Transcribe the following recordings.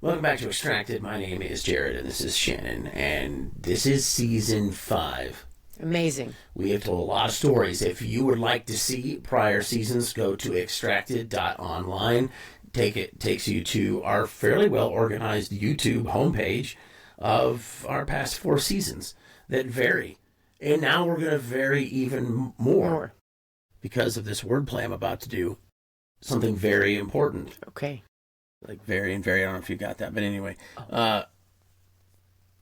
Welcome back to Extracted. My name is Jared, and this is Shannon, and this is Season 5. Amazing. We have told a lot of stories. If you would like to see prior seasons, go to extracted.online. It takes you to our fairly well-organized YouTube homepage of our past 4 seasons that vary. And now we're going to vary even more because of this wordplay I'm about to do. Something very important. Okay. Like very and very, I don't know if you got that, but anyway,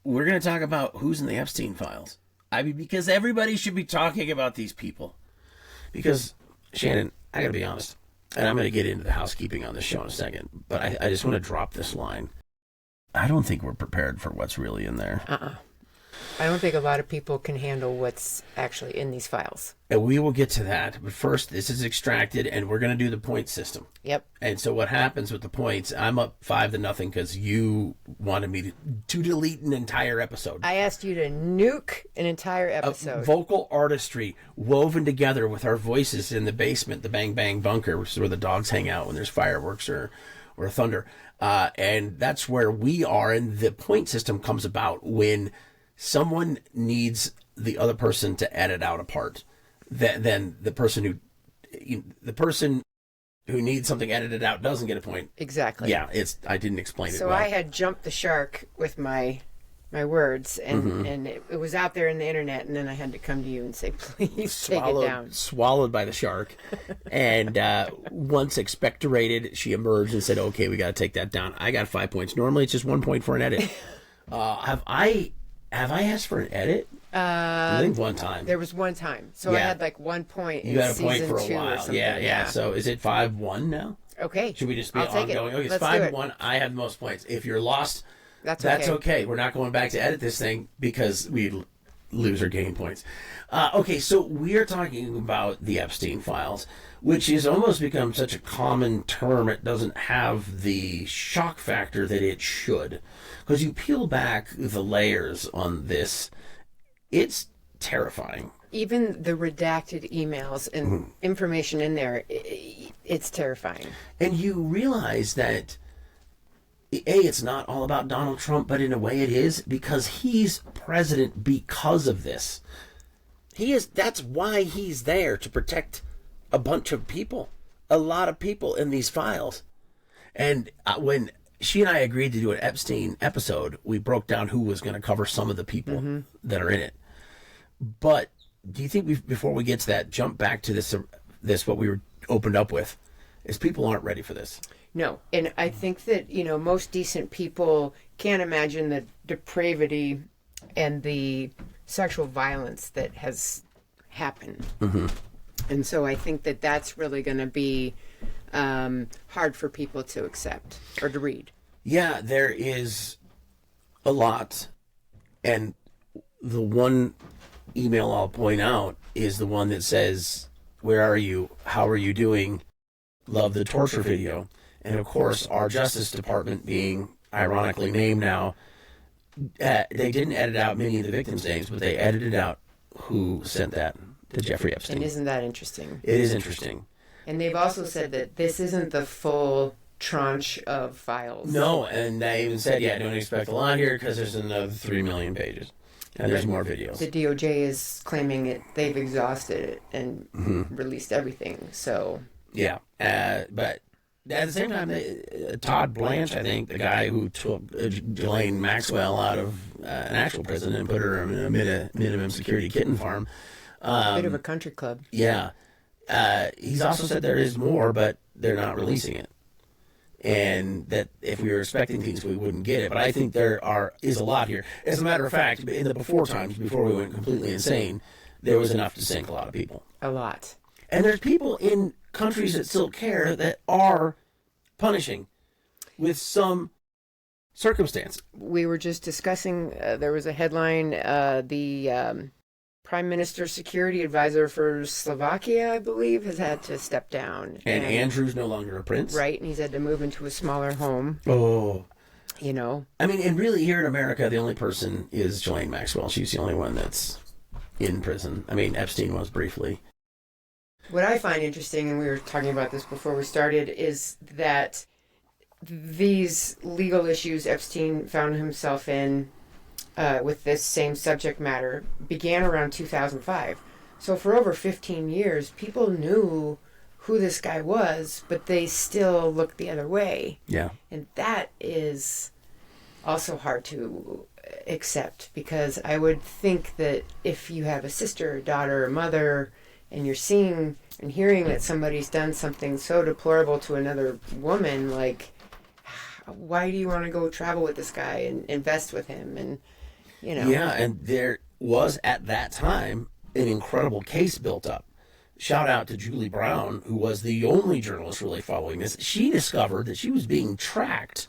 we're going to talk about who's in the Epstein Files. I mean, because everybody should be talking about these people. Because, Shannon, I got to be honest, and I'm going to get into the housekeeping on this show in a second, but I just want to drop this line. I don't think we're prepared for what's really in there. I don't think a lot of people can handle what's actually in these files. And we will get to that. But first, this is Extracted, and we're going to do the point system. Yep. And so what happens with the points, I'm up 5-0 because you wanted me to delete an entire episode. I asked you to nuke an entire episode. Vocal artistry woven together with our voices in the basement, the Bang Bang Bunker, which is where the dogs hang out when there's fireworks or thunder. And that's where we are, and the point system comes about when someone needs the other person to edit out a part. Then the person who needs something edited out doesn't get a point. Exactly. Yeah, I didn't explain it so well. I had jumped the shark with my words, and it was out there in the internet, and then I had to come to you and say, please take it down. Swallowed by the shark. And once expectorated, she emerged and said, okay, we got to take that down. I got 5 points. Normally it's just 1 point for an edit. Have I asked for an edit? I think one time. There was one time. So I had like 1 point in you had a season point for a 2 while. or something. Yeah. So is it 5-1 now? Okay. Should we just be I'll take ongoing? it. Okay, it's Let's 5-1. I have the most points. If you're lost, That's okay. We're not going back to edit this thing because we lose or gain points. Okay, so we are talking about the Epstein Files, which has almost become such a common term. It doesn't have the shock factor that it should. Because you peel back the layers on this, it's terrifying. Even the redacted emails and information in there, it's terrifying. And you realize that it's not all about Donald Trump, but in a way it is, because he's president because of this. That's why he's there, to protect a bunch of people, a lot of people in these files. And when she and I agreed to do an Epstein episode, we broke down who was going to cover some of the people that are in it. But do you think before we get to that, jump back to this what we were opened up with, is people aren't ready for this. No, and I think that, most decent people can't imagine the depravity and the sexual violence that has happened. And so I think that that's really going to be hard for people to accept or to read. Yeah, there is a lot. And the one email I'll point out is the one that says, where are you? How are you doing? Love the torture video. And of course, our Justice Department, being ironically named now, they didn't edit out many of the victims' names, but they edited out who sent that to Jeffrey Epstein. And isn't that interesting? It is interesting. And they've also said that this isn't the full tranche of files. No, and they even said, don't expect a lot here because there's another 3 million pages. And there's more videos. The DOJ is claiming they've exhausted it and released everything. So yeah, but at the same time, Todd Blanche, I think, the guy who took Ghislaine Maxwell out of an actual prison and put her in a minimum security kitten farm. A bit of a country club. Yeah. He's also said there is more, but they're not releasing it. And that if we were expecting things, we wouldn't get it. But I think is a lot here. As a matter of fact, in the before times, before we went completely insane, there was enough to sink a lot of people. A lot. And there's people in countries that still care that are punishing with some circumstance. We were just discussing, there was a headline, the Prime Minister's security advisor for Slovakia, I believe, has had to step down. And Andrew's no longer a prince. Right, and he's had to move into a smaller home. Oh. I mean, and really here in America, the only person is Ghislaine Maxwell. She's the only one that's in prison. I mean, Epstein was briefly. What I find interesting, and we were talking about this before we started, is that these legal issues Epstein found himself in with this same subject matter began around 2005. So for over 15 years, people knew who this guy was, but they still looked the other way. Yeah. And that is also hard to accept, because I would think that if you have a sister, daughter, or mother, and you're seeing and hearing that somebody's done something so deplorable to another woman, like, why do you want to go travel with this guy and invest with him? And, you know. Yeah, and there was at that time an incredible case built up. Shout out to Julie Brown, who was the only journalist really following this. She discovered that she was being tracked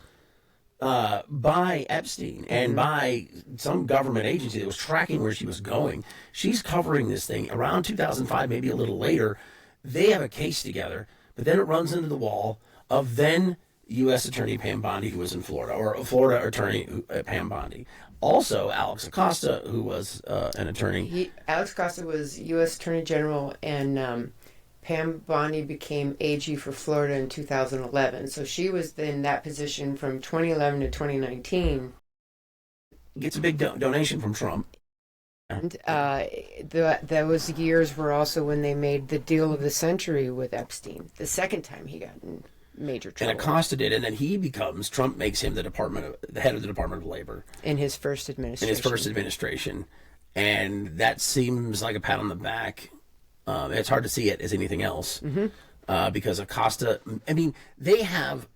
by Epstein and by some government agency that was tracking where she was going. She's covering this thing around 2005, maybe a little later. They have a case together, but then it runs into the wall of then U.S. Attorney Pam Bondi, who was in Florida, or Florida Attorney Pam Bondi. Also, Alex Acosta, who was an attorney. Alex Acosta was U.S. Attorney General, and Pam Bondi became AG for Florida in 2011. So she was in that position from 2011 to 2019. Gets a big donation from Trump. And those years were also when they made the deal of the century with Epstein, the second time he got in major trouble. And Acosta did, and then Trump makes him the head of the Department of Labor. In his first administration. And that seems like a pat on the back. It's hard to see it as anything else. Because Acosta, I mean, they have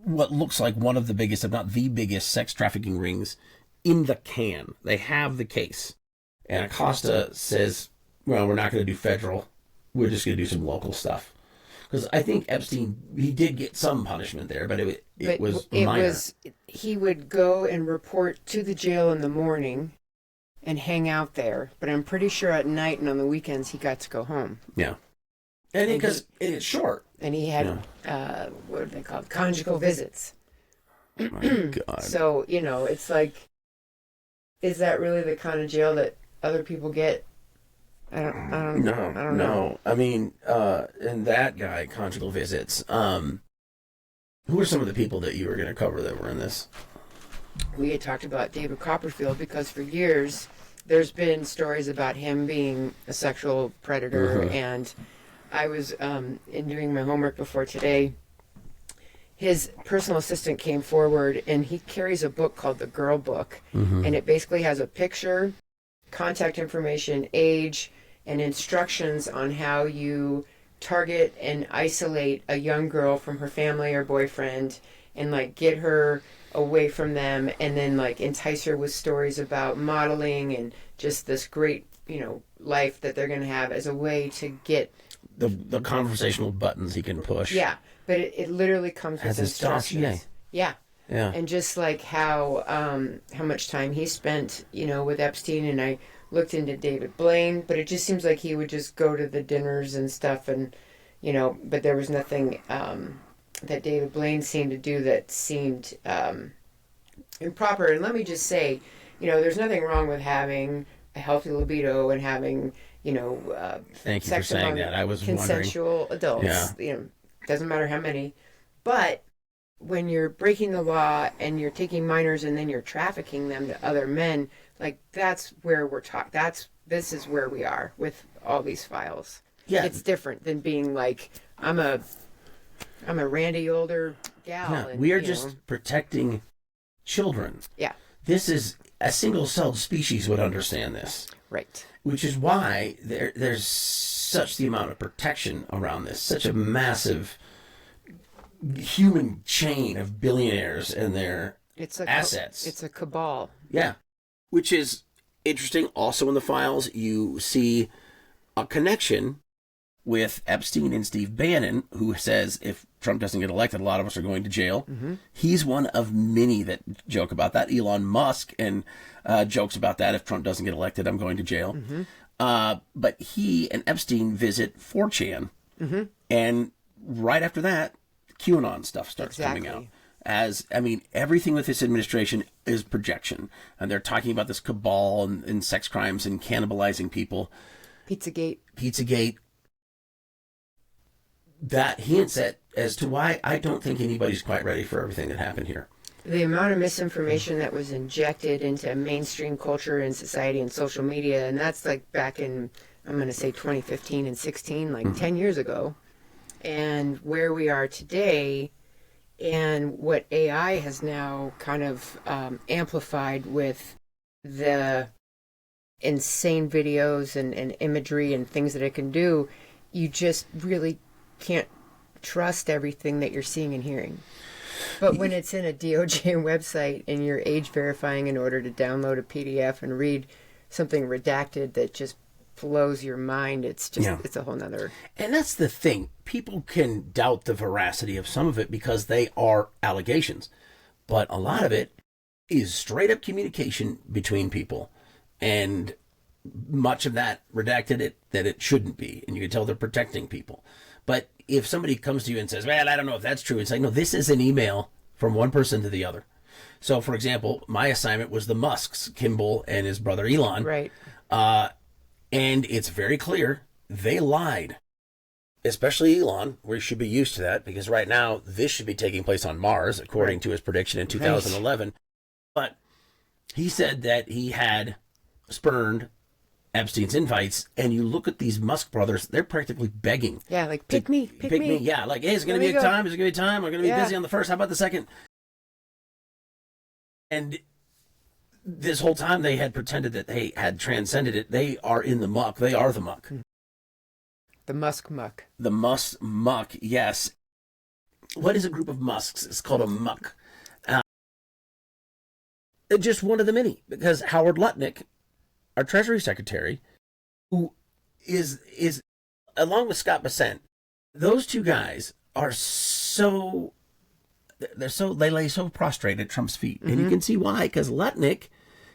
what looks like one of the biggest, if not the biggest, sex trafficking rings in the can. They have the case. And Acosta says, well, we're not going to do federal. We're just going to do some local stuff. Because I think Epstein, he did get some punishment there, but it was minor. He would go and report to the jail in the morning and hang out there. But I'm pretty sure at night and on the weekends he got to go home. Yeah. And because it's short. And he had, what are they called? Conjugal visits. Oh my God. So, it's like, is that really the kind of jail that other people get? I don't know. I mean, and that guy, conjugal visits. Who are some of the people that you were going to cover that were in this? We had talked about David Copperfield because for years there's been stories about him being a sexual predator, and I was in doing my homework before today. His personal assistant came forward, and he carries a book called The Girl Book, and it basically has a picture, contact information, age, and instructions on how you target and isolate a young girl from her family or boyfriend and, like, get her away from them, and then, like, entice her with stories about modeling and just this great, life that they're going to have as a way to get the conversational buttons he can push. Yeah, but it literally comes with instructions. Dossier. Yeah. Yeah. And just like how much time he spent, with Epstein, and I looked into David Blaine, but it just seems like he would just go to the dinners and stuff, and but there was nothing that David Blaine seemed to do that seemed improper. And let me just say, there's nothing wrong with having a healthy libido and having thank you sex for saying among that. I was consensual adults. Yeah. Doesn't matter how many, but when you're breaking the law and you're taking minors and then you're trafficking them to other men, like, that's where we're talking. This is where we are with all these files. Yeah, it's different than being like, I'm a randy older gal. Yeah, and, we are just protecting children. Yeah, this is a single-celled species would understand this, right? Which is why there's such the amount of protection around this, such a massive human chain of billionaires and their assets. It's a cabal. Yeah. Which is interesting. Also in the files, you see a connection with Epstein and Steve Bannon, who says if Trump doesn't get elected, a lot of us are going to jail. He's one of many that joke about that. Elon Musk and jokes about that. If Trump doesn't get elected, I'm going to jail. But he and Epstein visit 4chan. And right after that, QAnon stuff starts coming out. Everything with this administration is projection. And they're talking about this cabal and sex crimes and cannibalizing people. Pizzagate. That hints at as to why I don't think anybody's quite ready for everything that happened here. The amount of misinformation that was injected into mainstream culture and society and social media, and that's like back in, I'm going to say 2015 and 16, like 10 years ago, and where we are today, and what AI has now kind of amplified with the insane videos and imagery and things that it can do, you just really can't trust everything that you're seeing and hearing. But when it's in a DOJ website and you're age verifying in order to download a PDF and read something redacted that just blows your mind, it's just, it's a whole nother. And that's the thing. People can doubt the veracity of some of it because they are allegations. But a lot of it is straight up communication between people. And much of that redacted it that it shouldn't be. And you can tell they're protecting people. But if somebody comes to you and says, well, I don't know if that's true, it's like, no, this is an email from one person to the other. So, for example, my assignment was the Musks, Kimball and his brother Elon. Right. And it's very clear they lied. Especially Elon, we should be used to that because right now this should be taking place on Mars, according to his prediction in 2011. Right. But he said that he had spurned Epstein's invites, and you look at these Musk brothers, they're practically begging. Yeah, like, pick me. Yeah, like, hey, is it going to be a time? Is it going to be a time? We're going to be busy on the first. How about the second? And this whole time they had pretended that they had transcended it. They are in the muck. They are the muck. The Musk muck. The Musk muck, yes. What is a group of Musks? It's called a muck. Just one of the many, because Howard Lutnick, our Treasury Secretary, who is along with Scott Bessent, those two guys are they lay so prostrate at Trump's feet. And you can see why, because Lutnick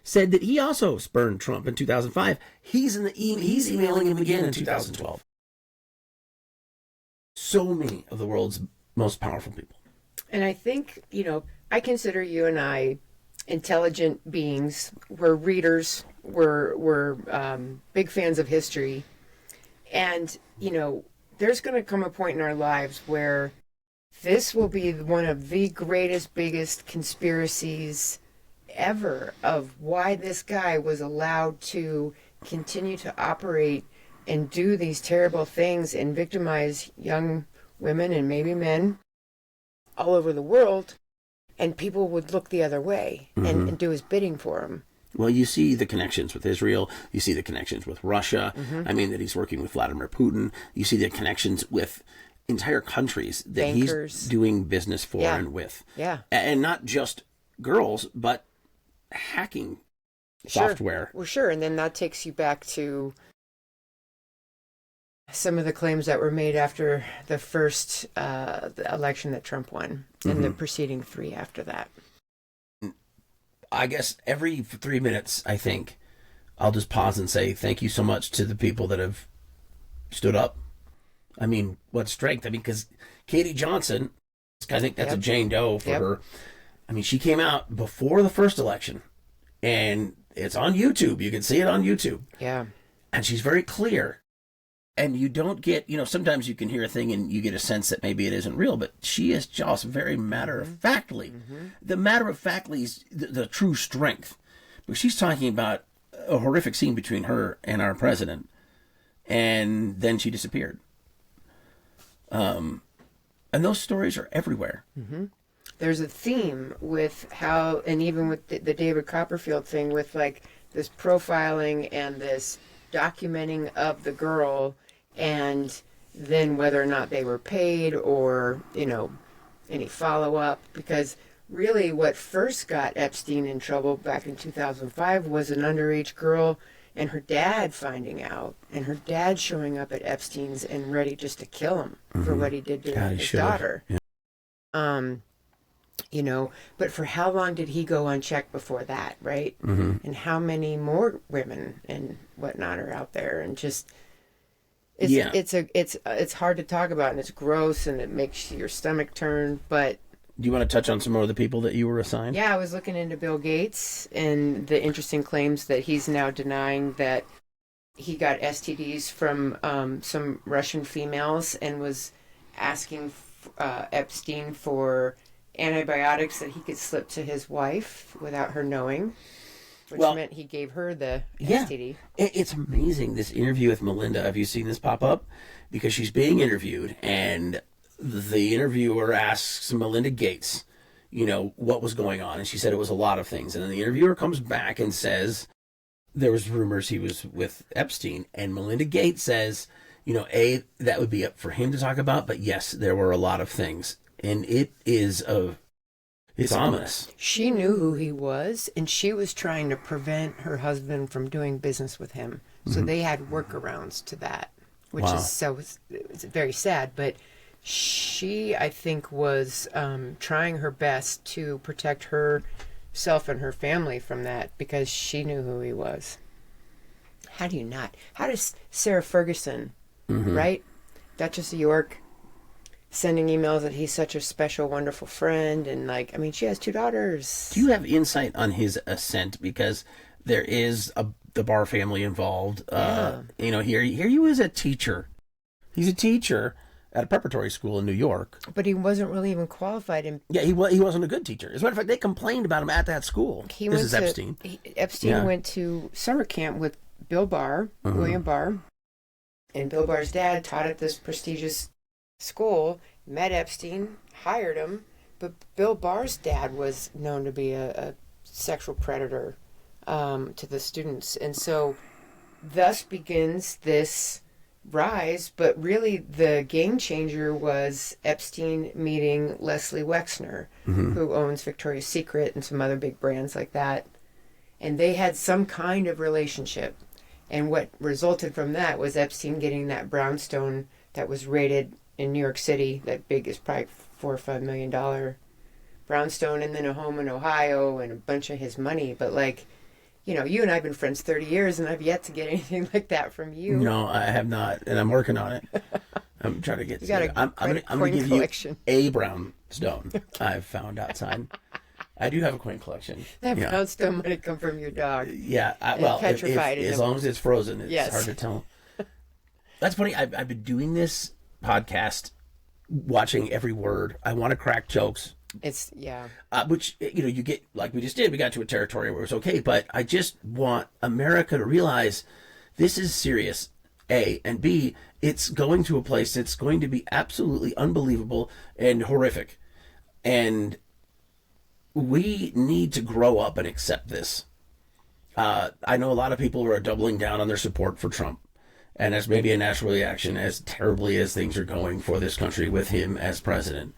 said that he also spurned Trump in 2005. He's emailing him again in 2012. So many of the world's most powerful people. And I think, I consider you and I intelligent beings. We're readers. We're big fans of history. And, there's going to come a point in our lives where this will be one of the greatest, biggest conspiracies ever of why this guy was allowed to continue to operate and do these terrible things and victimize young women and maybe men all over the world. And people would look the other way and do his bidding for him. Well, you see the connections with Israel. You see the connections with Russia. I mean, that he's working with Vladimir Putin. You see the connections with entire countries that he's doing business for and with. Yeah. And not just girls, but hacking software. Well, sure. And then that takes you back to some of the claims that were made after the first the election that Trump won and the preceding three after that. I guess every 3 minutes, I think, I'll just pause and say thank you so much to the people that have stood up. I mean, what strength. I mean, because Katie Johnson, I think that's a Jane Doe for her. I mean, she came out before the first election, and it's on YouTube. You can see it on YouTube. Yeah. And she's very clear. And you don't get, sometimes you can hear a thing and you get a sense that maybe it isn't real, but she is just very matter-of-factly. The matter-of-factly is the true strength. But she's talking about a horrific scene between her and our president, and then she disappeared. And those stories are everywhere. There's a theme with how, and even with the David Copperfield thing, with like this profiling and this documenting of the girl, and then whether or not they were paid or, any follow-up. Because really what first got Epstein in trouble back in 2005 was an underage girl and her dad finding out, and her dad showing up at Epstein's and ready just to kill him for what he did to his daughter. Yeah. But for how long did he go unchecked before that, right? And how many more women and whatnot are out there? And just, it's hard to talk about, and it's gross, and it makes your stomach turn. But do you want to touch on some more of the people that you were assigned? Yeah, I was looking into Bill Gates and the interesting claims that he's now denying that he got STDs from some Russian females and was asking Epstein for antibiotics that he could slip to his wife without her knowing, which meant he gave her the STD. It's amazing, this interview with Melinda. Have you seen this pop up? Because she's being interviewed, and the interviewer asks Melinda Gates, what was going on, and she said it was a lot of things. And then the interviewer comes back and says there was rumors he was with Epstein, and Melinda Gates says, that would be up for him to talk about, but yes, there were a lot of things, and it's ominous. She knew who he was, and she was trying to prevent her husband from doing business with him. So they had workarounds to that, which is it's very sad. But she, I think, was trying her best to protect herself and her family from that because she knew who he was. How do you not? How does Sarah Ferguson, right? Duchess of York, sending emails that he's such a special, wonderful friend, and she has 2 daughters. Do you have insight on his ascent? Because there is the Barr family involved. Here he was a teacher. He's a teacher at a preparatory school in New York. But he wasn't really even qualified. He wasn't a good teacher. As a matter of fact, they complained about him at that school. This is Epstein. Epstein went to summer camp with Bill Barr, William Barr, and Bill Barr's dad taught at this prestigious school, met Epstein, hired him, but Bill Barr's dad was known to be a sexual predator to the students. And so thus begins this rise, but really the game changer was Epstein meeting Leslie Wexner, who owns Victoria's Secret and some other big brands like that. And they had some kind of relationship. And what resulted from that was Epstein getting that brownstone that was rated in New York City, that big is probably $4 or $5 million brownstone, and then a home in Ohio and a bunch of his money. But you and I have been friends 30 years, and I've yet to get anything like that from you. No, I have not, and I'm working on it. I'm trying to get. I'm going to give collection. You a brownstone. Okay. I've found outside. I do have a coin collection. That brownstone might have come from your dog. Yeah, petrified. As long as it's frozen, it's hard to tell. That's funny. I've been doing this podcast, watching every word. I want to crack jokes. It's which you get, like we just did. We got to a territory where it was okay, but I just want America to realize this is serious. A, and B, it's going to a place that's going to be absolutely unbelievable and horrific, and we need to grow up and accept this. I know a lot of people are doubling down on their support for Trump, and as maybe a natural reaction, as terribly as things are going for this country with him as president.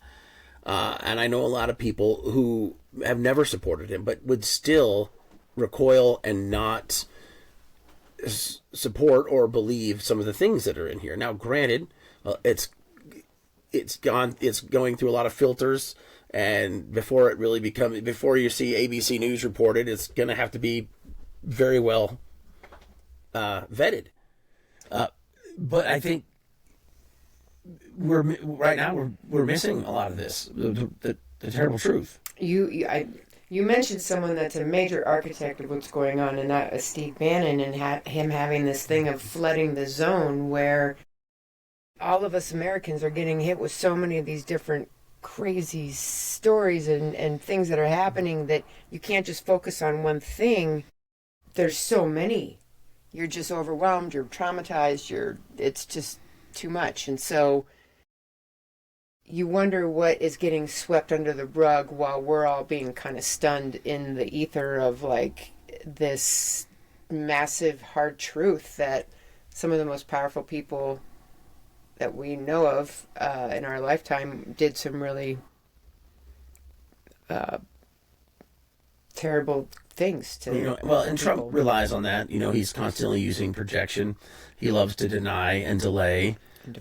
And I know a lot of people who have never supported him, but would still recoil and not support or believe some of the things that are in here. Now, granted, it's going through a lot of filters, and before you see ABC News reported, it's going to have to be very well vetted. But I think we're missing a lot of this, the terrible truth. You mentioned someone that's a major architect of what's going on, and that is Steve Bannon, and him having this thing of flooding the zone where all of us Americans are getting hit with so many of these different crazy stories and things that are happening that you can't just focus on one thing. There's so many. You're just overwhelmed, you're traumatized, it's just too much. And so you wonder what is getting swept under the rug while we're all being kind of stunned in the ether of this massive hard truth that some of the most powerful people that we know of in our lifetime did some really terrible things to and Trump relies on that. He's constantly using projection. He loves to deny and delay and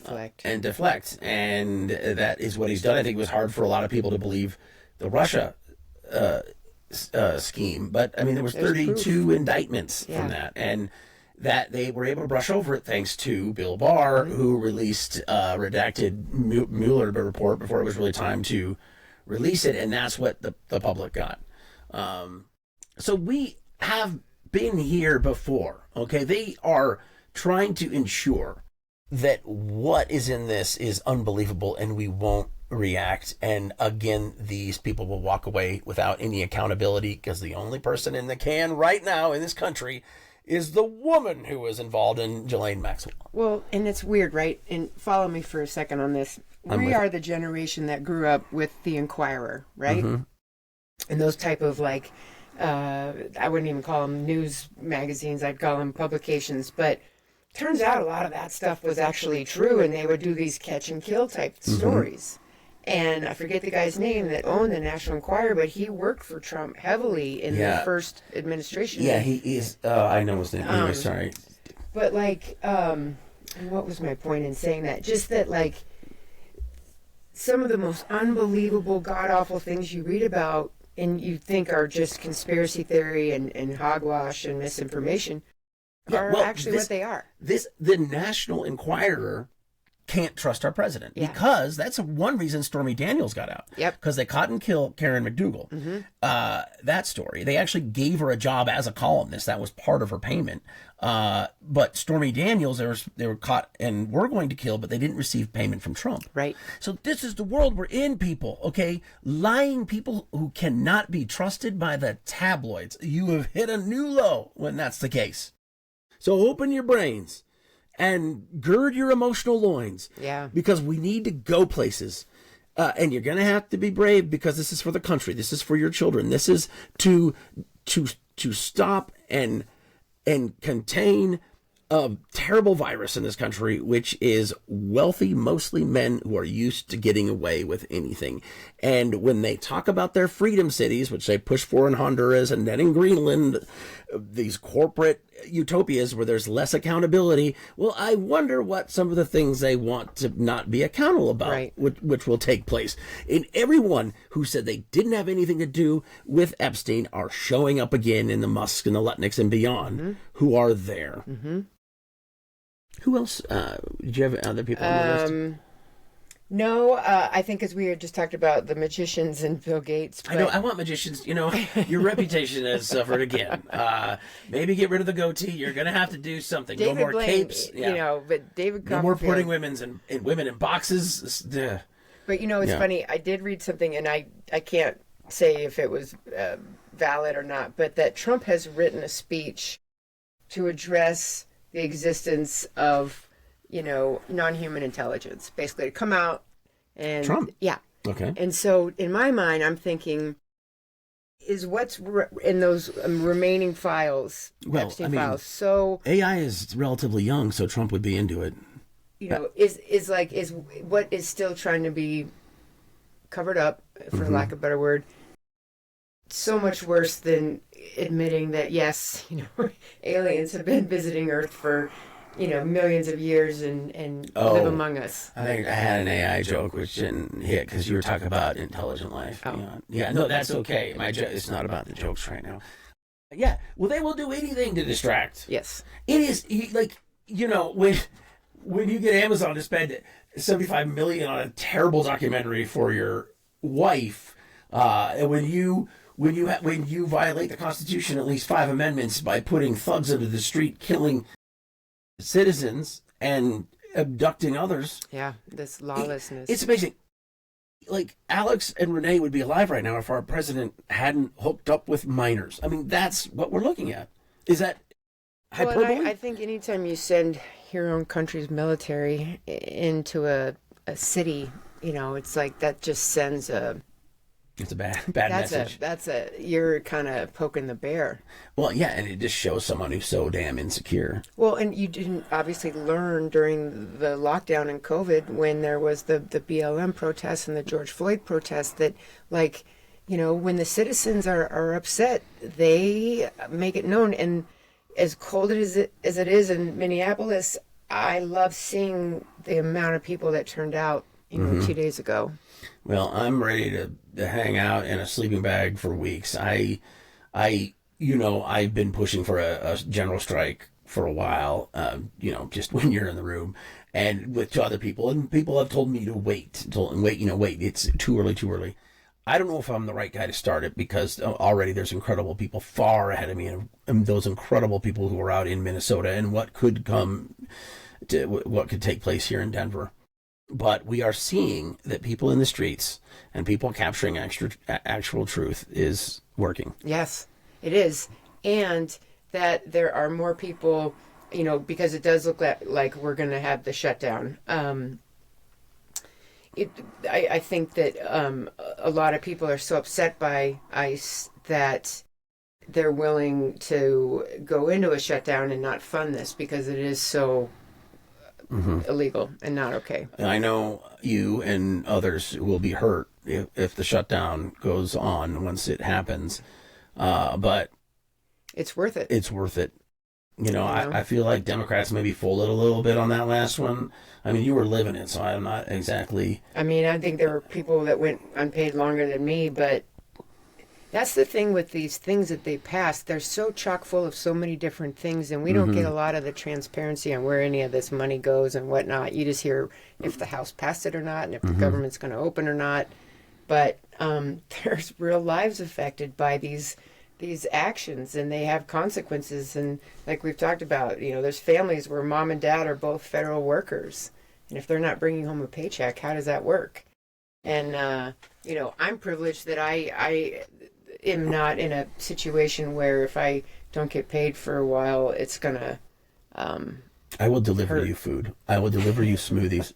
deflect, and that is what he's done. I think it was hard for a lot of people to believe the Russia scheme, but there was 32 proof. Indictments from that, and that they were able to brush over it thanks to Bill Barr, who released redacted Mueller report before it was really time to release it, and that's what the public got. So we have been here before, okay? They are trying to ensure that what is in this is unbelievable, and we won't react. And again, these people will walk away without any accountability, because the only person in the can right now in this country is the woman who was involved in Ghislaine Maxwell. Well, and it's weird, right? And follow me for a second on this. We are the generation that grew up with the Inquirer, right? Mm-hmm. And those type of like, I wouldn't even call them news magazines. I'd call them publications. But turns out a lot of that stuff was actually true, and they would do these catch and kill type stories. And I forget the guy's name that owned the National Enquirer, but he worked for Trump heavily in the first administration. Yeah, he is. I know his name. Anyway, sorry. But like, and what was my point in saying that? Just that, like, some of the most unbelievable, god-awful things you read about and you think are just conspiracy theory and hogwash and misinformation are actually what they are. The National Enquirer can't trust our president, because that's one reason Stormy Daniels got out. Yep. Because they caught and killed Karen McDougal. That story. They actually gave her a job as a columnist. That was part of her payment. But Stormy Daniels, they were caught and were going to kill, but they didn't receive payment from Trump. Right. So this is the world we're in, people. Okay, lying people who cannot be trusted by the tabloids. You have hit a new low when that's the case. So open your brains and gird your emotional loins. Yeah. Because we need to go places. And you're going to have to be brave, because this is for the country. This is for your children. This is to stop and contain a terrible virus in this country, which is wealthy, mostly men who are used to getting away with anything. And when they talk about their freedom cities, which they push for in Honduras and then in Greenland, these corporate utopias where there's less accountability, well, I wonder what some of the things they want to not be accountable about, which will take place. And everyone who said they didn't have anything to do with Epstein are showing up again in the Musks and the Lutnicks and beyond, who are there. Who else? Did you have other people on the list? No, I think as we had just talked about the magicians and Bill Gates. But... I know, I want magicians. You know, your reputation has suffered again. Maybe get rid of the goatee. You're going to have to do something. David no more Blaine, capes. You know, but David No more putting women in boxes. But, you know, it's funny. I did read something, and I can't say if it was valid or not, but that Trump has written a speech to address the existence of, you know, non-human intelligence, basically to come out and... Trump? Yeah. Okay. And so in my mind, I'm thinking, is what's in those remaining files, Epstein Files, so... AI is relatively young, so Trump would be into it. You know, is what is still trying to be covered up, for lack of a better word, so much worse than admitting that, yes, you know, aliens have been visiting Earth for, you know, millions of years and live among us. I think I had an AI joke which didn't hit because you were talking about intelligent life. Yeah, no, that's okay. It's not about the jokes right now. Yeah, well, they will do anything to distract. Yes. It is, like, you know, when you get Amazon to spend $75 million on a terrible documentary for your wife, and when you violate the Constitution, at least 5 amendments, by putting thugs into the street, killing citizens and abducting others. Yeah, this lawlessness. It's amazing. Like, Alex and Renee would be alive right now if our president hadn't hooked up with minors. I mean, that's what we're looking at. Is that hyperbole? Well, I think anytime you send your own country's military into a city, you know, it's like that just sends a... It's a bad message. You're kind of poking the bear. Well, yeah, and it just shows someone who's so damn insecure. Well, and you didn't obviously learn during the lockdown and COVID when there was the BLM protests and the George Floyd protests that, like, you know, when the citizens are upset, they make it known. And as cold as it is in Minneapolis, I love seeing the amount of people that turned out, you know, 2 days ago. Well, I'm ready to hang out in a sleeping bag for weeks. I've been pushing for a general strike for a while, you know, just when you're in the room and with 2 other people. And people have told me to wait, it's too early. I don't know if I'm the right guy to start it, because already there's incredible people far ahead of me, and those incredible people who are out in Minnesota, and what could take place here in Denver. But we are seeing that people in the streets and people capturing actual truth is working. Yes, it is. And that there are more people, because it does look like we're going to have the shutdown. I think that a lot of people are so upset by ICE that they're willing to go into a shutdown and not fund this because it is so illegal and not okay. And I know you and others will be hurt if the shutdown goes on once it happens, but it's worth it. It's worth it. I feel like Democrats maybe folded a little bit on that last one. I mean, you were living it, so I'm not exactly... I mean, I think there were people that went unpaid longer than me, but that's the thing with these things that they pass. They're so chock full of so many different things, and we don't get a lot of the transparency on where any of this money goes and whatnot. You just hear if the House passed it or not, and if the government's going to open or not. But there's real lives affected by these actions, and they have consequences. And like we've talked about, there's families where mom and dad are both federal workers, and if they're not bringing home a paycheck, how does that work? And I'm privileged that I am not in a situation where if I don't get paid for a while, it's gonna I will deliver hurt. you food. I will deliver you smoothies.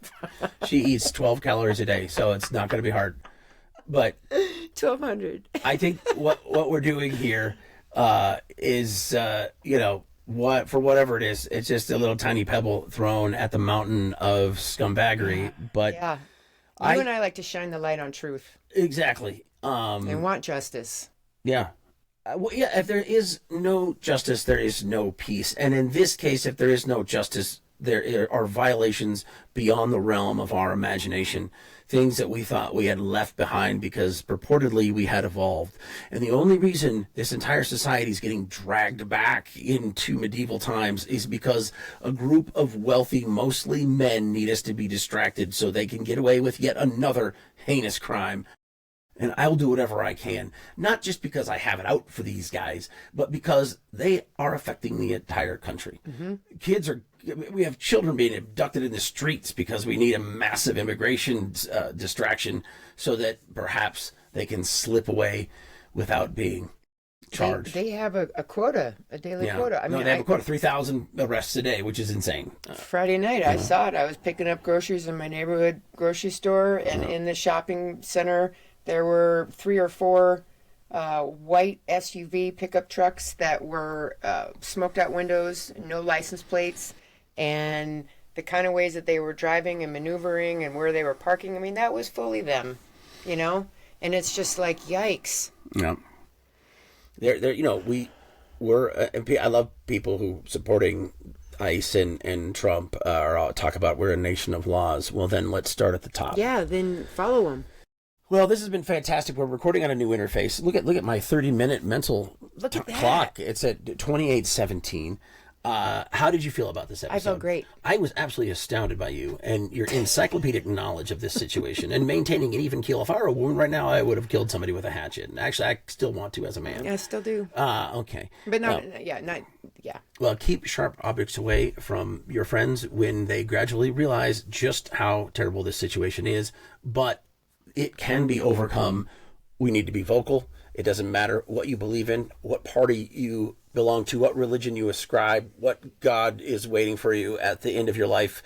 She eats 12 calories a day, so it's not going to be hard. But 1,200. I think what we're doing here is, what for whatever it is, it's just a little tiny pebble thrown at the mountain of scumbaggery. But Yeah. You and I like to shine the light on truth exactly. and want justice. Yeah. If there is no justice, there is no peace. And in this case, if there is no justice, there are violations beyond the realm of our imagination, things that we thought we had left behind because purportedly we had evolved. And the only reason this entire society is getting dragged back into medieval times is because a group of wealthy, mostly men, need us to be distracted so they can get away with yet another heinous crime. And I'll do whatever I can, not just because I have it out for these guys, but because they are affecting the entire country. We have children being abducted in the streets because we need a massive immigration distraction so that perhaps they can slip away without being charged. They have a quota, a daily quota. They have a quota, 3,000 arrests a day, which is insane. Friday night, I saw it. I was picking up groceries in my neighborhood grocery store, and in the shopping center, there were 3 or 4 white SUV pickup trucks that were smoked out windows, no license plates, and the kind of ways that they were driving and maneuvering and where they were parking. I mean, that was fully them, And it's just like, yikes. Yeah. I love people who supporting ICE and Trump or talk about we're a nation of laws. Well, then let's start at the top. Yeah, then follow them. Well, this has been fantastic. We're recording on a new interface. Look at my 30-minute mental clock. It's at 28:17. How did you feel about this episode? I felt great. I was absolutely astounded by you and your encyclopedic knowledge of this situation and maintaining an even keel. If I were a woman right now, I would have killed somebody with a hatchet. And actually, I still want to as a man. Yeah, I still do. Okay. But not. Well, keep sharp objects away from your friends when they gradually realize just how terrible this situation is. But it can be overcome. We need to be vocal. It doesn't matter what you believe in, what party you belong to, what religion you ascribe, what God is waiting for you at the end of your life.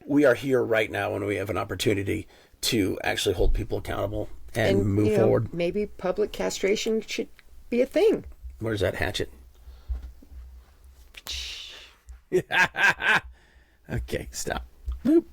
We are here right now when we have an opportunity to actually hold people accountable and move forward. Maybe public castration should be a thing. Where's that hatchet? Okay, stop. Boop.